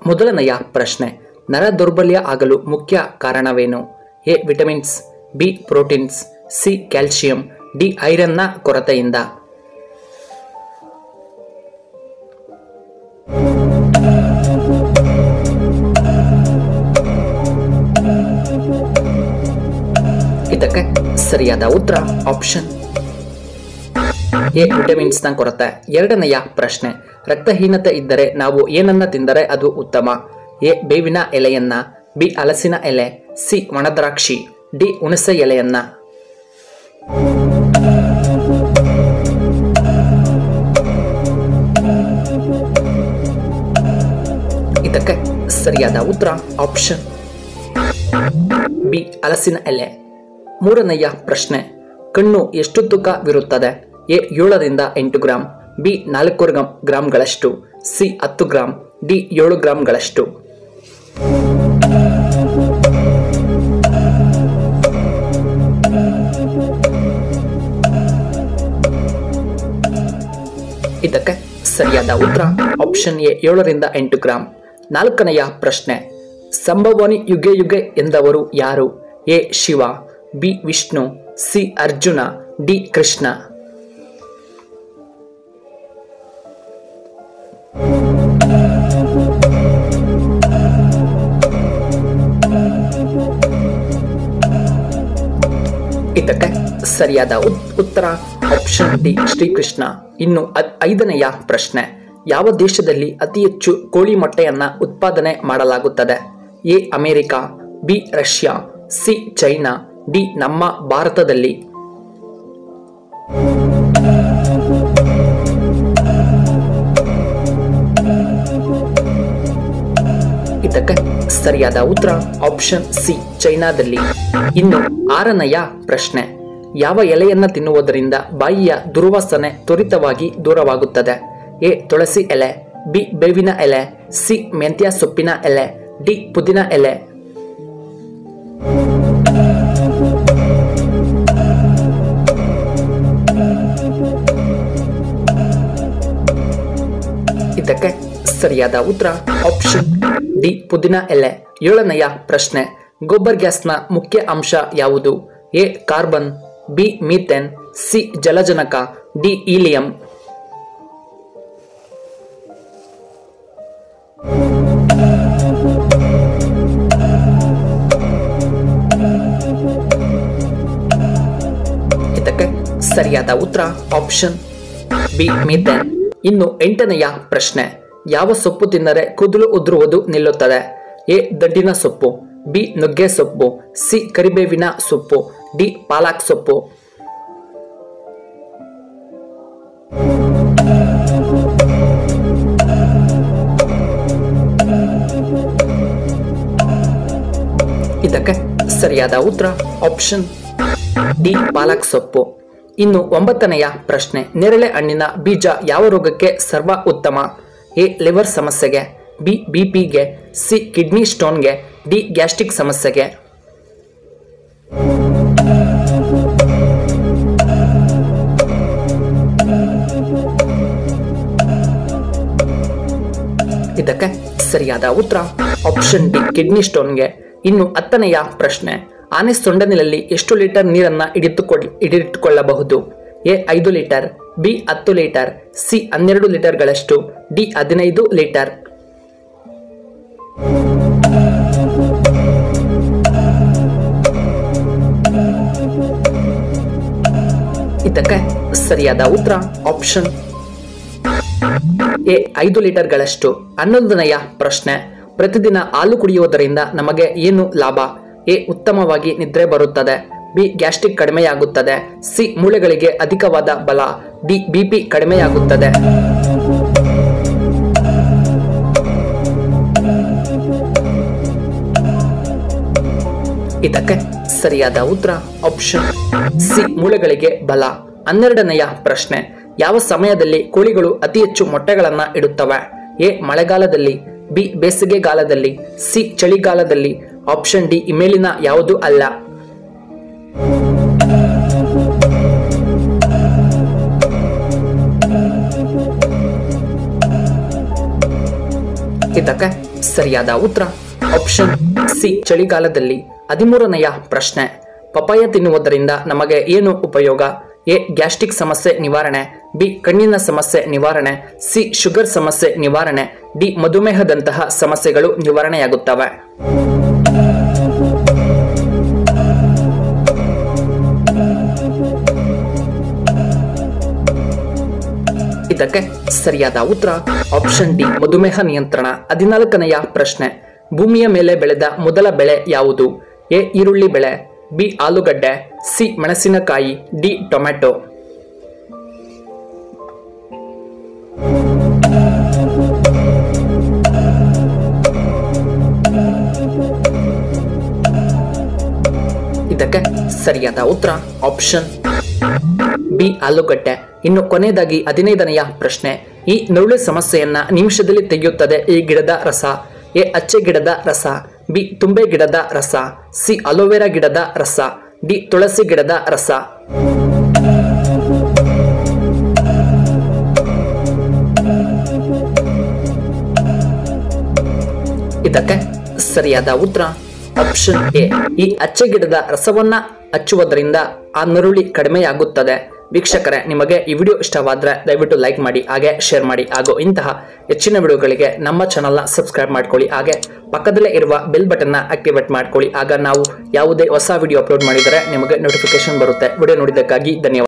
ಮೊದಲನೆಯ ಪ್ರಶ್ನೆ, ನರ ದೌರ್ಬಲ್ಯ ಆಗಲು ಮುಖ್ಯ ಕಾರಣವೇನು? A vitamins, B proteins, C calcium, D ಐರನ್ನ ಕೊರತೆಯಿಂದ. ಇದಕ್ಕೆ ಸರಿಯಾದ ಉತ್ತರ ಆಪ್ಷನ್ ಎ ವಿಟಮಿನ್ಸ್ನ ಕೊರತೆ. ಎರಡನೆಯ ಪ್ರಶ್ನೆ, ರಕ್ತಹೀನತೆ ಇದ್ದರೆ ನಾವು ಏನನ್ನ ತಿಂದರೆ ಅದು ಉತ್ತಮ? ಎ ಬೇವಿನ ಎಲೆಯನ್ನ, ಬಿ ಹಲಸಿನ ಎಲೆ, ಸಿ ಒಣದ್ರಾಕ್ಷಿ, ಡಿ ಹುಣಸೆ ಎಲೆಯನ್ನ. ಇದಕ್ಕೆ ಸರಿಯಾದ ಉತ್ತರ ಆಪ್ಷನ್ ಬಿ ಹಲಸಿನ ಎಲೆ. ಮೂರನೆಯ ಪ್ರಶ್ನೆ, ಕಣ್ಣು ಎಷ್ಟು ತೂಕವಿರುತ್ತದೆ? ಎ 7ರಿಂದ 8 ಗ್ರಾಂ, ಬಿ 4 ಗ್ರಾಂಗಳಷ್ಟು, ಸಿ 10 ಗ್ರಾಂ, ಡಿ 7 ಗ್ರಾಂಗಳಷ್ಟು. ಇದಕ್ಕೆ ಸರಿಯಾದ ಉತ್ತರ ಆಪ್ಷನ್ ಎ 7ರಿಂದ 8 ಗ್ರಾಂ. ನಾಲ್ಕನೆಯ ಪ್ರಶ್ನೆ, ಸಂಭವನಿ ಯುಗೆ ಯುಗೆ ಎಂದವರು ಯಾರು? A Shiva, B Vishnu, C Arjuna, D Krishna. ಇದಕ್ಕೆ ಸರಿಯಾದ ಉತ್ತರ ಆಪ್ಷನ್ ಡಿ ಶ್ರೀಕೃಷ್ಣ. ಇನ್ನು ಐದನೆಯ ಪ್ರಶ್ನೆ, ಯಾವ ದೇಶದಲ್ಲಿ ಅತಿ ಹೆಚ್ಚು ಕೋಳಿ ಮೊಟ್ಟೆಯನ್ನ ಉತ್ಪಾದನೆ ಮಾಡಲಾಗುತ್ತದೆ? A America, B Russia, C China, D ನಮ್ಮ ಭಾರತದಲ್ಲಿ. ಇದಕ್ಕೆ ಸರಿಯಾದ ಉತ್ತರ ಆಪ್ಷನ್ ಸಿ ಚೈನಾದಲ್ಲಿ. ಇನ್ನು ಆರನೆಯ ಪ್ರಶ್ನೆ, ಯಾವ ಎಲೆಯನ್ನ ತಿನ್ನುವುದರಿಂದ ಬಾಯಿಯ ದುರ್ವಾಸನೆ ತ್ವರಿತವಾಗಿ ದೂರವಾಗುತ್ತದೆ? ಎ ತುಳಸಿ ಎಲೆ, ಬಿ ಬೇವಿನ ಎಲೆ, ಸಿ ಮೆಂತ್ಯ ಸೊಪ್ಪಿನ ಎಲೆ, ಡಿ ಪುದೀನ ಎಲೆ. ಇದಕ್ಕೆ ಸರಿಯಾದ ಉತ್ತರ ಆಪ್ಷನ್ ಡಿ ಪುದೀನ ಎಲೆ. ಏಳನೆಯ ಪ್ರಶ್ನೆ, ಗೋಬರ್ ಗ್ಯಾಸ್ನ ಮುಖ್ಯ ಅಂಶ ಯಾವುದು? A carbon, B methane, C ಜಲಜನಕ, ಡಿ ಹೀಲಿಯಂ. ಇದಕ್ಕೆ ಸರಿಯಾದ ಉತ್ತರ ಆಪ್ಷನ್ ಬಿ ಮೀಥೇನ್. ಇನ್ನು ಎಂಟನೆಯ ಪ್ರಶ್ನೆ, ಯಾವ ಸೊಪ್ಪು ತಿಂದರೆ ಕೂದಲು ಉದುರುವುದು ನಿಲ್ಲುತ್ತದೆ? ಎ ದಂಡಿನ ಸೊಪ್ಪು, ಬಿ ನುಗ್ಗೆ ಸೊಪ್ಪು, ಸಿ ಕರಿಬೇವಿನ ಸೊಪ್ಪು, ಡಿ ಪಾಲಕ್ ಸೊಪ್ಪು. ಇದಕ್ಕೆ ಸರಿಯಾದ ಉತ್ತರ ಆಪ್ಷನ್ ಡಿ ಪಾಲಕ್ ಸೊಪ್ಪು. ಇನ್ನು ಒಂಬತ್ತನೆಯ ಪ್ರಶ್ನೆ, ನೇರಳೆ ಹಣ್ಣಿನ ಬೀಜ ಯಾವ ರೋಗಕ್ಕೆ ಸರ್ವ ಉತ್ತಮ? ಎ ಲಿವರ್ ಸಮಸ್ಯೆಗೆ, ಬಿ ಬಿಪಿಗೆ, ಸಿ ಕಿಡ್ನಿ ಸ್ಟೋನ್ಗೆ, ಡಿ ಗ್ಯಾಸ್ಟ್ರಿಕ್ ಸಮಸ್ಯೆಗೆ. ಇದಕ್ಕೆ ಸರಿಯಾದ ಉತ್ತರ ಆಪ್ಷನ್ ಡಿ ಕಿಡ್ನಿ ಸ್ಟೋನ್ಗೆ. ಇನ್ನು ಹತ್ತನೆಯ ಪ್ರಶ್ನೆ, ಆನೆ ಸೊಂಡನಿನಲ್ಲಿ ಎಷ್ಟು ಲೀಟರ್ ನೀರನ್ನ ಹಿಡಿದಿಟ್ಟುಕೊಳ್ಳಬಹುದು? A 5 litre, B 10 litre, C 12 ಲೀಟರ್ಗಳಷ್ಟು, ಡಿ 15 ಲೀಟರ್. ಇದಕ್ಕೆ ಸರಿಯಾದ ಉತ್ತರ ಆಪ್ಷನ್ ಎ 5 ಲೀಟರ್ಗಳಷ್ಟು. 11ನೆಯ ಪ್ರಶ್ನೆ, ಪ್ರತಿದಿನ ಹಾಲು ಕುಡಿಯುವುದರಿಂದ ನಮಗೆ ಏನು ಲಾಭ? ಎ ಉತ್ತಮವಾಗಿ ನಿದ್ರೆ ಬರುತ್ತದೆ, ಬಿ ಗ್ಯಾಸ್ಟ್ರಿಕ್ ಕಡಿಮೆಯಾಗುತ್ತದೆ, ಸಿ ಮೂಳೆಗಳಿಗೆ ಅಧಿಕವಾದ ಬಲ, ಡಿ ಬಿಪಿ ಕಡಿಮೆಯಾಗುತ್ತದೆ. ಇದಕ್ಕೆ ಸರಿಯಾದ ಉತ್ತರ ಆಪ್ಷನ್ ಸಿ ಮೂಳೆಗಳಿಗೆ ಬಲ. 12ನೆಯ ಪ್ರಶ್ನೆ, ಯಾವ ಸಮಯದಲ್ಲಿ ಕೋಳಿಗಳು ಅತಿ ಹೆಚ್ಚು ಮೊಟ್ಟೆಗಳನ್ನ ಇಡುತ್ತವೆ? ಎ ಮಳೆಗಾಲದಲ್ಲಿ, ಬಿ ಬೇಸಿಗೆಗಾಲದಲ್ಲಿ, ಸಿ ಚಳಿಗಾಲದಲ್ಲಿ, ಆಪ್ಷನ್ ಡಿ ಈ ಮೇಲಿನ ಯಾವುದು ಅಲ್ಲ. ಇದಕ್ಕೆ ಸರಿಯಾದ ಉತ್ತರ ಆಪ್ಷನ್ ಸಿ ಚಳಿಗಾಲದಲ್ಲಿ. 13ನೆಯ ಪ್ರಶ್ನೆ, ಪಪಾಯ ತಿನ್ನುವುದರಿಂದ ನಮಗೆ ಏನು ಉಪಯೋಗ? ಎ ಗ್ಯಾಸ್ಟ್ರಿಕ್ ಸಮಸ್ಯೆ ನಿವಾರಣೆ, ಬಿ ಕಣ್ಣಿನ ಸಮಸ್ಯೆ ನಿವಾರಣೆ, ಸಿ ಶುಗರ್ ಸಮಸ್ಯೆ ನಿವಾರಣೆ, ಡಿ ಮಧುಮೇಹದಂತಹ ಸಮಸ್ಯೆಗಳು ನಿವಾರಣೆಯಾಗುತ್ತವೆ. ಇದಕ್ಕೆ ಸರಿಯಾದ ಉತ್ತರ ಆಪ್ಷನ್ ಡಿ ಮಧುಮೇಹ ನಿಯಂತ್ರಣ. 14ನೆಯ ಪ್ರಶ್ನೆ, ಭೂಮಿಯ ಮೇಲೆ ಬೆಳೆದ ಮೊದಲ ಬೆಳೆ ಯಾವುದು? ಎ ಈರುಳ್ಳಿ ಬೆಳೆ, ಬಿ ಆಲೂಗಡ್ಡೆ, ಸಿ ಮೆಣಸಿನಕಾಯಿ, ಡಿ ಟೊಮ್ಯಾಟೊ. ಇದಕ್ಕೆ ಸರಿಯಾದ ಉತ್ತರ ಆಪ್ಷನ್ ಬಿ ಆಲೂಗಡ್ಡೆ. ಇನ್ನು ಕೊನೆಯದಾಗಿ 15ನೆಯ ಪ್ರಶ್ನೆ, ಈ ನರುಳೆ ಸಮಸ್ಯೆಯನ್ನ ನಿಮಿಷದಲ್ಲಿ ತೆಗೆಯುತ್ತದೆ ಈ ಗಿಡದ ರಸ? ಎ ಅಚ್ಚೆ ಗಿಡದ ರಸ, ಬಿ ತುಂಬೆ ಗಿಡದ ರಸ, ಸಿ ಅಲೋವೆರಾ ಗಿಡದ ರಸ, ಡಿ ತುಳಸಿ ಗಿಡದ ರಸ. ಇದಕ್ಕೆ ಸರಿಯಾದ ಉತ್ತರ ಆಪ್ಷನ್ ಎ. ಈ ಅಚ್ಚೆ ಗಿಡದ ರಸವನ್ನ ಹಚ್ಚುವುದರಿಂದ ಆ ನರುಳಿ ಕಡಿಮೆಯಾಗುತ್ತದೆ. ವೀಕ್ಷಕರೇ, ನಿಮಗೆ ಈ ವಿಡಿಯೋ ಇಷ್ಟವಾದರೆ ದಯವಿಟ್ಟು ಲೈಕ್ ಮಾಡಿ, ಹಾಗೆ ಶೇರ್ ಮಾಡಿ, ಹಾಗೂ ಇಂತಹ ಹೆಚ್ಚಿನ ವಿಡಿಯೋಗಳಿಗೆ ನಮ್ಮ ಚಾನಲ್ನ ಸಬ್ಸ್ಕ್ರೈಬ್ ಮಾಡ್ಕೊಳ್ಳಿ. ಹಾಗೆ ಪಕ್ಕದಲ್ಲೇ ಇರುವ ಬೆಲ್ ಬಟನ್ನ ಆಕ್ಟಿವೇಟ್ ಮಾಡ್ಕೊಳ್ಳಿ. ಆಗ ನಾವು ಯಾವುದೇ ಹೊಸ ವಿಡಿಯೋ ಅಪ್ಲೋಡ್ ಮಾಡಿದರೆ ನಿಮಗೆ ನೋಟಿಫಿಕೇಶನ್ ಬರುತ್ತೆ. ವಿಡಿಯೋ ನೋಡಿದ್ದಕ್ಕಾಗಿ ಧನ್ಯವಾದ.